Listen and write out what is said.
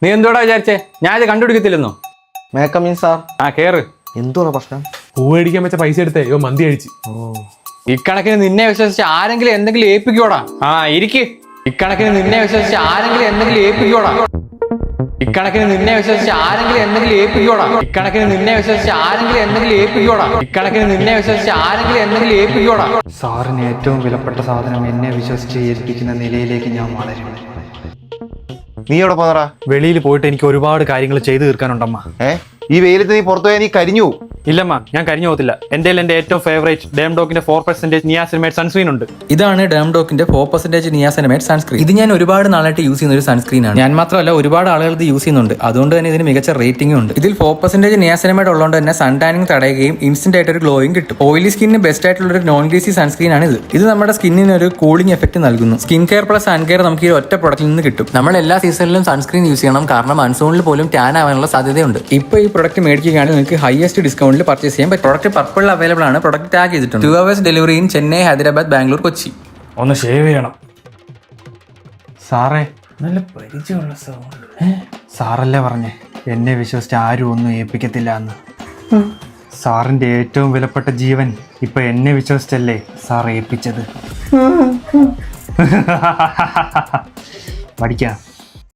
നീ എന്തുകൂടാ വിചാരിച്ചേ? ഞാൻ ഇത് കണ്ടുപിടിക്കത്തില്ലെന്നോ? മേക്കമീൻ സാർ. ആ കേറ്. എന്തോന്നാ പ്രശ്നം? പൂ മേടിക്കാൻ വെച്ച പൈസ എടുത്തേ മന്തി കഴിച്ച്. ഇക്കണക്കിന് നിന്നെ വിശ്വസിച്ച് ആരെങ്കിലും എന്തെങ്കിലും ഏൽപ്പിക്കോടാ? ആ ഇരിക്ക്. ഇക്കണക്കിന് നിന്നെ വിശ്വസിച്ച് ആരെങ്കിലും എന്തെങ്കിലും ഏൽപ്പിക്കോടാ? ഇക്കണക്കിന് നിന്നെ വിശ്വസിച്ച് ആരെങ്കിലും എന്തെങ്കിലും ഏൽപ്പിക്കോടാ? ഇക്കണക്കിന് നിന്നെ വിശ്വസിച്ച് ആരെങ്കിലും എന്തെങ്കിലും ഏൽപ്പിക്കോടാ? ഇക്കണക്കിന് നിന്നെ വിശ്വസിച്ച് ആരെങ്കിലും എന്തെങ്കിലും ഏൽപ്പിക്കോടാ? സാറിന് ഏറ്റവും വിലപ്പെട്ട സാധനം എന്നെ വിശ്വസിച്ച് ഏൽപ്പിക്കുന്ന നിലയിലേക്ക് ഞാൻ വളരും. നീ എവിടെ പോന്നറാ? വെളിയിൽ പോയിട്ട് എനിക്ക് ഒരുപാട് കാര്യങ്ങൾ ചെയ്തു തീർക്കാനുണ്ടമ്മ. ഈ വെയിലത്ത് നീ പുറത്തു പോയാൽ നീ കരിഞ്ഞു. ഇല്ലമ്മ, ഞാൻ കരിഞ്ഞു പോകത്തില്ല. എന്റെ ഏറ്റവും ഫേവറേറ്റ് ഡേംഡോക്കിന്റെ 4% നിയാസിനമൈഡ് സൺസ്ക്രീൻ ഉണ്ട്. ഇതാണ് ഡേംഡോക്കിന്റെ 4% നിയാസിനമൈഡ് സൺസ്ക്രീൻ. ഇത് ഞാൻ ഒരുപാട് നാളായിട്ട് യൂസ് ചെയ്യുന്ന ഒരു സൺസ്ക്രീൻ ആണ്. ഞാൻ മാത്രമല്ല, ഒരുപാട് ആളുകൾ ഇത് യൂസ് ചെയ്യുന്നുണ്ട്. അതുകൊണ്ട് തന്നെ ഇതിന് മികച്ച റേറ്റിംഗും ഉണ്ട്. ഇതിൽ 4% നിയാസിനമൈഡ് ഉള്ളതുകൊണ്ട് തന്നെ സൺ ടാനിങ് തടയുകയും ഇൻസ്റ്റന്റ് ആയിട്ട് ഒരു ഗ്ലോയും കിട്ടും. ഓയിലി സ്കിന്നിന് ബെസ്റ്റ് ആയിട്ടുള്ള ഒരു നോൺ ഗ്രീസി സൺസ്ക്രീൻ ആണ് ഇത്. ഇത് നമ്മുടെ സ്കിന്നിന് ഒരു കൂളിംഗ് എഫക്ട് നൽകുന്നു. Skin care plus sun care നമുക്ക് ഈ ഒറ്റ പ്രൊഡക്റ്റിൽ നിന്ന് കിട്ടും. നമ്മൾ എല്ലാ സീസണിലും സൺസ്ക്രീൻ യൂസ് ചെയ്യണം, കാരണം മൺസൂണിൽ പോലും ടാൻ ആവാനുള്ള സാധ്യതയുണ്ട്. ഇപ്പോൾ ഈ പ്രൊഡക്റ്റ് മേടിക്കുകയാണെങ്കിൽ നിങ്ങൾക്ക് ഹൈയസ്റ്റ് ഡിസ്കൗണ്ടിൽ പർച്ചേസ് ചെയ്യാൻ പറ്റും. പ്രൊഡക്റ്റ് പർപ്പിൾ അവൈലബിൾ ആണ്. പ്രൊഡക്റ്റ് ടാഗ് ചെയ്തിട്ടുണ്ട്. 2 hours delivery in Chennai, Hyderabad, Bangalore, Kochi. ഒന്ന് ഷേവ് ചെയ്യണം. സാറേ, നല്ല പരിചയമുള്ള സൗണ്ട്. സാറല്ലേ പറഞ്ഞേ എന്നെ വിശ്വസിച്ച് ആരും ഒന്നും ഏൽപ്പിക്കത്തില്ല എന്ന്. സാറിന്റെ ഏറ്റവും വിലപ്പെട്ട ജീവൻ ഇപ്പൊ എന്നെ വിശ്വസിച്ചല്ലേ സാർ ഏൽപ്പിച്ചത്. പഠിക്കാം.